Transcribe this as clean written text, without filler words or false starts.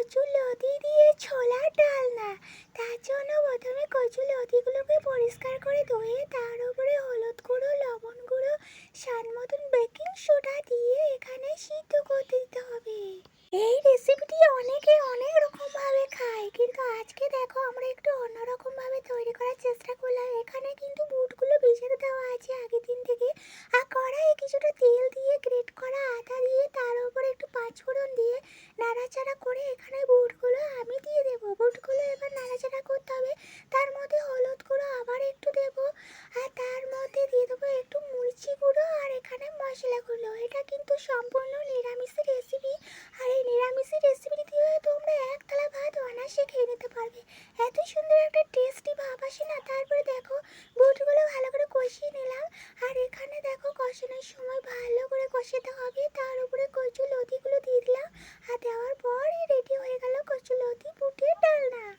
কচুলতি দিয়ে ছোলার ডালনা। তার জন্য প্রথমে কচুলতিগুলোকে পরিষ্কার করে ধুয়ে তার উপরে হলুদ গুঁড়ো, লবণ গুঁড়ো, স্বাদ মতন বেকিং সোডা দিয়ে এখানে সিদ্ধ করতে দিতে হবে। এই রেসিপিটি অনেকে অনেক রকমভাবে খায়, কিন্তু আজকে দেখো আমরা একটু অন্যরকমভাবে তৈরি করার চেষ্টা করলাম। এখানে কিন্তু বুটগুলো ভিজিয়ে দেওয়া আছে আগের দিন থেকে, আর কড়াইয়ে কিছুটা তেল দিয়ে গ্রেট করা আদা দিয়ে তার উপরে একটু পাঁচফোড়ন দিয়ে নাড়াচাড়া করে এখানে বুটগুলো আমি দিয়ে দেবো। বুটগুলো এবার নাড়াচাড়া করতে হবে। তার মধ্যে হলুদ গুঁড়ো আবার একটু দেবো, আর তার মধ্যে দিয়ে দেবো একটু মরিচি গুঁড়ো আর এখানে মশলাগুলো। এটা কিন্তু সম্পূর্ণ নিরামিষ রেসিপি,